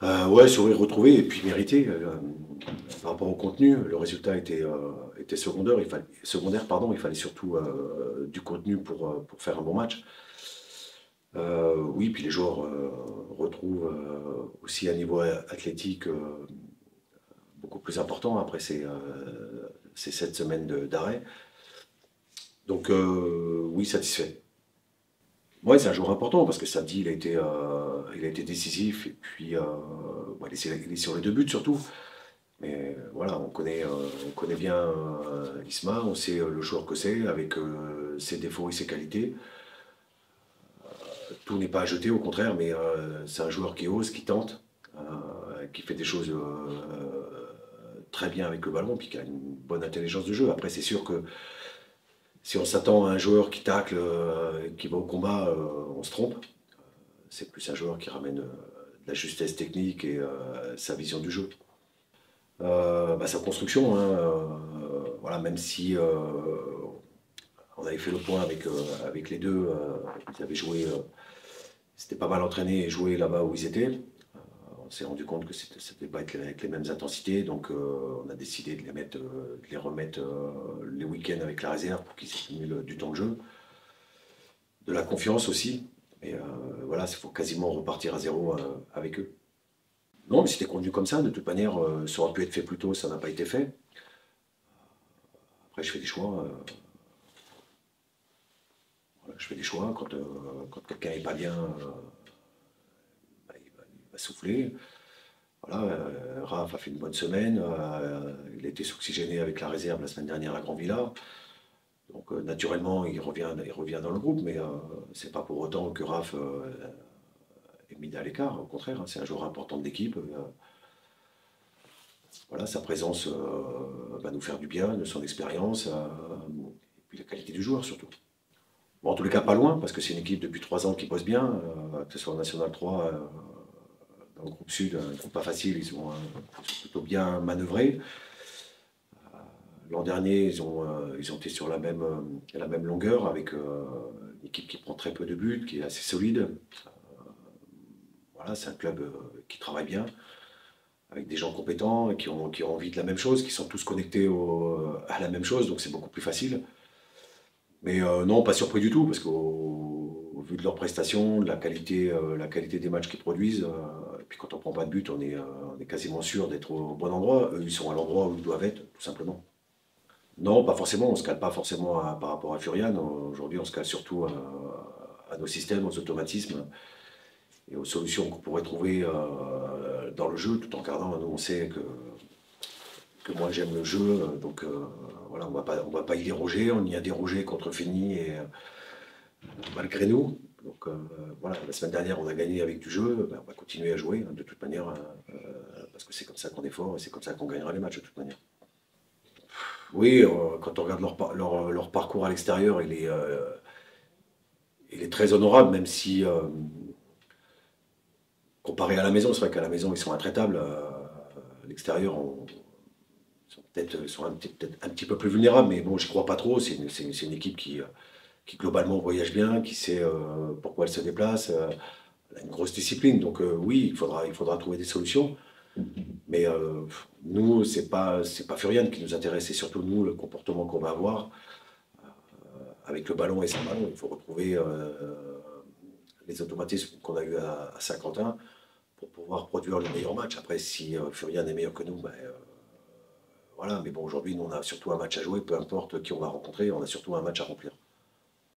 Ouais, sourire retrouvé et puis mérité. Par rapport au contenu, le résultat était secondaire, pardon, il fallait surtout du contenu pour faire un bon match. Oui, puis les joueurs retrouvent aussi un niveau athlétique beaucoup plus important après ces 7 semaines d'arrêt. Donc oui, satisfait. Ouais, c'est un joueur important parce que samedi, il a été décisif et puis bon, il est sur les deux buts surtout. Mais voilà, on connaît bien Isma, on sait le joueur que c'est, avec ses défauts et ses qualités. Tout n'est pas à jeter, au contraire, mais c'est un joueur qui ose, qui tente, qui fait des choses très bien avec le ballon, puis qui a une bonne intelligence de jeu. Après, c'est sûr que si on s'attend à un joueur qui tacle, qui va au combat, on se trompe. C'est plus un joueur qui ramène de la justesse technique et sa vision du jeu. Sa construction, hein, voilà, même si on avait fait le point avec les deux, ils avaient joué, c'était pas mal entraîné et joué là-bas où ils étaient. On s'est rendu compte que ça ne devait pas être avec les mêmes intensités, donc on a décidé de les remettre les week-ends avec la réserve pour qu'ils s'accumulent du temps de jeu, de la confiance aussi. Et voilà, il faut quasiment repartir à zéro avec eux. Non, mais c'était convenu comme ça. De toute manière, ça aurait pu être fait plus tôt, ça n'a pas été fait. Après, je fais des choix. Voilà, je fais des choix. Quand quelqu'un n'est pas bien, il va souffler. Voilà, Raph a fait une bonne semaine. Il a été oxygéné avec la réserve la semaine dernière à Grand Villa. Donc naturellement, il revient dans le groupe, mais c'est pas pour autant que Raph est mis à l'écart. Au contraire, hein, c'est un joueur important de l'équipe. Voilà, sa présence va nous faire du bien, de son expérience, et puis la qualité du joueur surtout. Bon, en tous les cas, pas loin, parce que c'est une équipe depuis 3 ans qui bosse bien, que ce soit en National 3, dans le groupe Sud, un groupe pas facile, ils ont plutôt bien manœuvré. L'an dernier, ils ont été sur la même longueur, avec une équipe qui prend très peu de buts, qui est assez solide. Voilà, c'est un club qui travaille bien, avec des gens compétents et qui ont envie de la même chose, qui sont tous connectés à la même chose, donc c'est beaucoup plus facile. Mais non, pas surpris du tout, parce qu'au vu de leurs prestations, de la qualité des matchs qu'ils produisent, et puis quand on prend pas de but, on est quasiment sûr d'être au bon endroit. Eux, ils sont à l'endroit où ils doivent être, tout simplement. Non, pas forcément, on ne se cale pas forcément par rapport à Furian. Aujourd'hui, on se cale surtout à nos systèmes, aux automatismes et aux solutions qu'on pourrait trouver dans le jeu, tout en gardant, nous on sait que moi j'aime le jeu, donc voilà, on va pas y déroger, on y a dérogé contre Feni et malgré nous. Donc voilà, la semaine dernière on a gagné avec du jeu, ben, on va continuer à jouer hein, de toute manière, parce que c'est comme ça qu'on est fort et c'est comme ça qu'on gagnera les matchs de toute manière. Oui, quand on regarde leur parcours à l'extérieur, il est très honorable, même si comparé à la maison, c'est vrai qu'à la maison ils sont intraitables. À l'extérieur, ils sont peut-être un petit peu plus vulnérables, mais bon, je crois pas trop. C'est une équipe qui globalement voyage bien, qui sait pourquoi elle se déplace. Elle a une grosse discipline, donc oui, il faudra trouver des solutions. Mais nous, c'est pas Furian qui nous intéresse, c'est surtout nous, le comportement qu'on va avoir avec le ballon et sans ballon. Il faut retrouver les automatismes qu'on a eu à Saint-Quentin pour pouvoir produire le meilleur match. Après, si Furian est meilleur que nous, ben, voilà. Mais bon, aujourd'hui, nous, on a surtout un match à jouer, peu importe qui on va rencontrer, on a surtout un match à remplir.